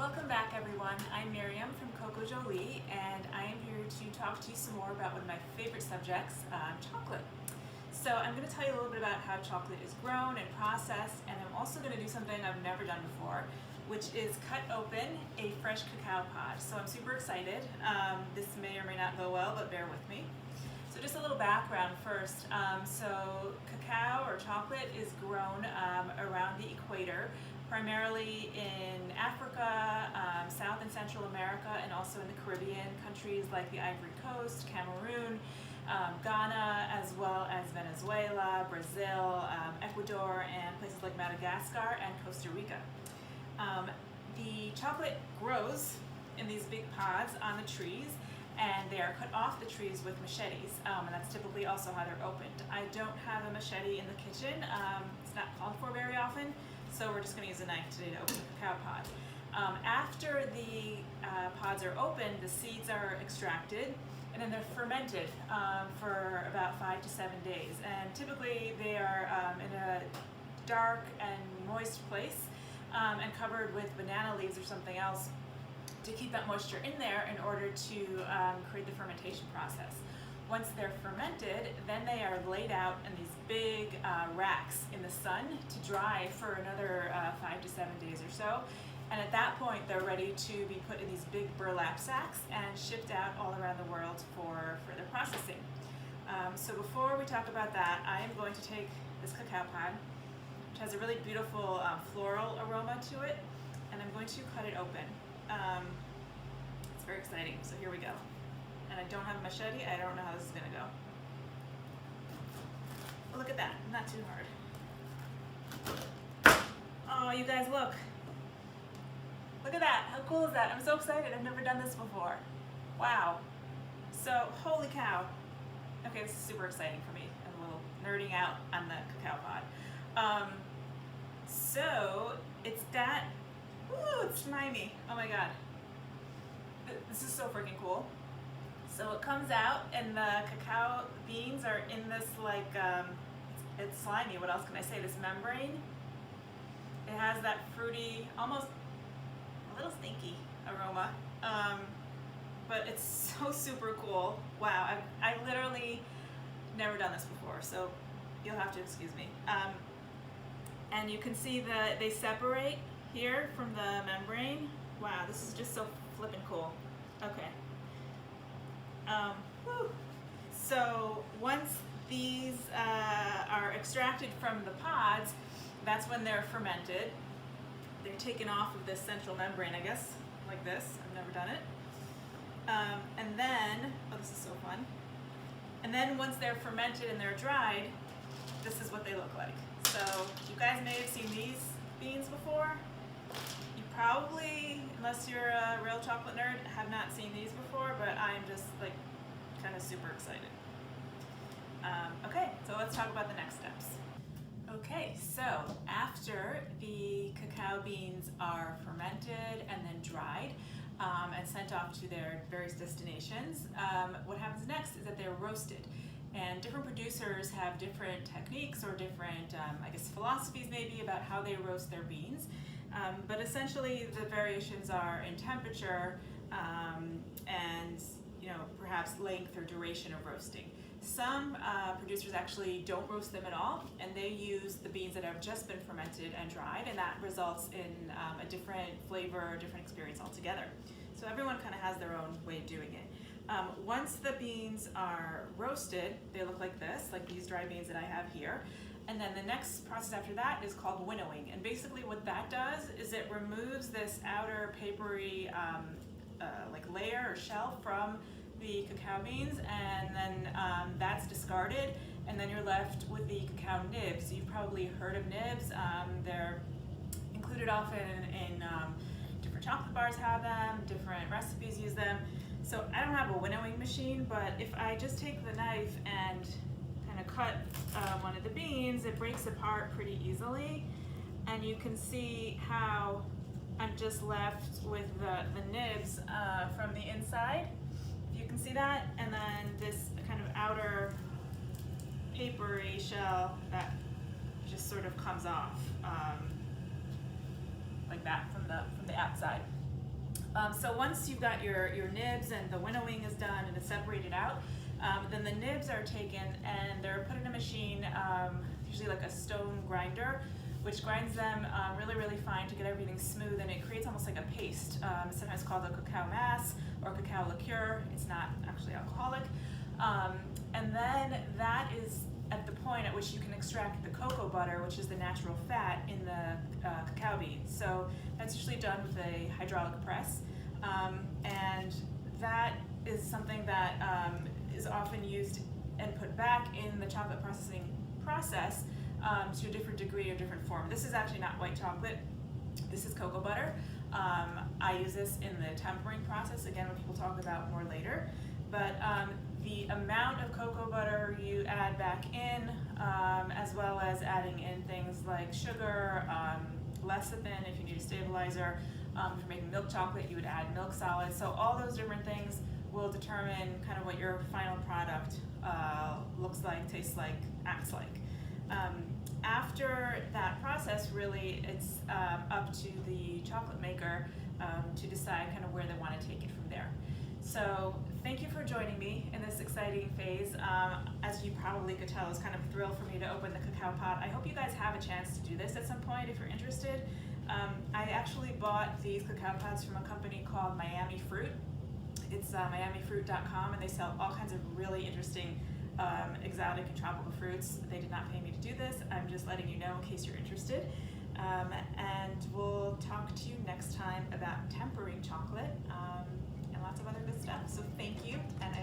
Welcome back, everyone. I'm Miriam from Coco Jolie, and I am here to talk to you some more about one of my favorite subjects, chocolate. So I'm going to tell you a little bit about how chocolate is grown and processed, and I'm also going to do something I've never done before, which is cut open a fresh cacao pod. So I'm super excited. This may or may not go well, but bear with me. So just a little background first. So cacao or chocolate is grown around the equator, primarily in Africa, South and Central America, and also in the Caribbean countries like the Ivory Coast, Cameroon, Ghana, as well as Venezuela, Brazil, Ecuador, and places like Madagascar and Costa Rica. The chocolate grows in these big pods on the trees, and they are cut off the trees with machetes, and that's typically also how they're opened. I don't have a machete in the kitchen. It's not called for very often, so we're just going to use a knife today to open the cacao pod. After the pods are opened, the seeds are extracted, and then they're fermented for about 5 to 7 days. And typically they are in a dark and moist place and covered with banana leaves or something else to keep that moisture in there in order to create the fermentation process. Once they're fermented, then they are laid out in these big racks in the sun to dry for another 5 to 7 days or so. And at that point, they're ready to be put in these big burlap sacks and shipped out all around the world for further processing. So before we talk about that, I am going to take this cacao pod, which has a really beautiful floral aroma to it, and I'm going to cut it open. It's very exciting, so here we go. And I don't have a machete, I don't know how this is going to go. But look at that, not too hard. Oh, you guys look. Look at that, how cool is that? I'm so excited, I've never done this before. Wow. So, holy cow. Okay, this is super exciting for me. I'm a little nerding out on the cacao pod. So, it's got, ooh, it's slimy. Oh my god. This is so freaking cool. So it comes out, and the cacao beans are in this, like, it's slimy, what else can I say, this membrane. It has that fruity, almost a little stinky aroma, but it's so super cool. Wow, I've literally never done this before, so you'll have to excuse me. And you can see that they separate here from the membrane. Wow, this is just so flippin' cool. Okay. So once these are extracted from the pods, that's when they're fermented. They're taken off of this central membrane, I guess, like this. I've never done it. And then, oh, this is so fun. And then once they're fermented and they're dried, this is what they look like. So you guys may have seen these beans before. You probably, unless you're a real chocolate nerd, have not seen these before, but I'm just like kind of super excited. Okay, so let's talk about the next steps. Okay, so after the cacao beans are fermented and then dried and sent off to their various destinations, what happens next is that they're roasted. And different producers have different techniques or different, I guess, philosophies maybe about how they roast their beans. But essentially the variations are in temperature and perhaps length or duration of roasting. Some producers actually don't roast them at all, and they use the beans that have just been fermented and dried, and that results in a different flavor, a different experience altogether. So everyone kind of has their own way of doing it. Once the beans are roasted, they look like this, like these dry beans that I have here. And then the next process after that is called winnowing. And basically what that does is it removes this outer papery like layer or shell from the cacao beans, and then that's discarded, and then you're left with the cacao nibs. You've probably heard of nibs. They're included often in different chocolate bars have them, different recipes use them. So I don't have a winnowing machine, but if I just take the knife and kind of cut one of the beans, it breaks apart pretty easily, and you can see how I'm just left with the nibs from the inside. You can see that, and then this kind of outer papery shell that just sort of comes off like that from the outside. So once you've got your nibs and the winnowing is done and it's separated out, then the nibs are taken and they're put in a machine, usually like a stone grinder, which grinds them really fine to get everything smooth, and it creates almost like a paste. It's sometimes called a cacao mass or cacao liqueur. It's not actually alcoholic. And then that is at the point at which you can extract the cocoa butter, which is the natural fat in the cacao bean. So that's usually done with a hydraulic press, and that is something that is often used and put back in the chocolate processing process to a different degree or different form. This is actually not white chocolate. This is cocoa butter. I use this in the tempering process, again, when people talk about more later. But the amount of cocoa butter you add back in, as well as adding in things like sugar, lecithin if you need a stabilizer. If you're making milk chocolate, you would add milk solids. So all those different things will determine kind of what your final product looks like, tastes like, acts like. After that process, really, it's up to the chocolate maker to decide kind of where they want to take it from there. So thank you for joining me in this exciting phase. As you probably could tell, it's kind of a thrill for me to open the cacao pot. I hope you guys have a chance to do this at some point if you're interested. I actually bought these cacao pods from a company called Miami Fruit. It's miamifruit.com, and they sell all kinds of really interesting exotic and tropical fruits. They did not pay me to do this. I'm just letting you know in case you're interested. And we'll talk to you next time about tempering chocolate and lots of other good stuff. So thank you, and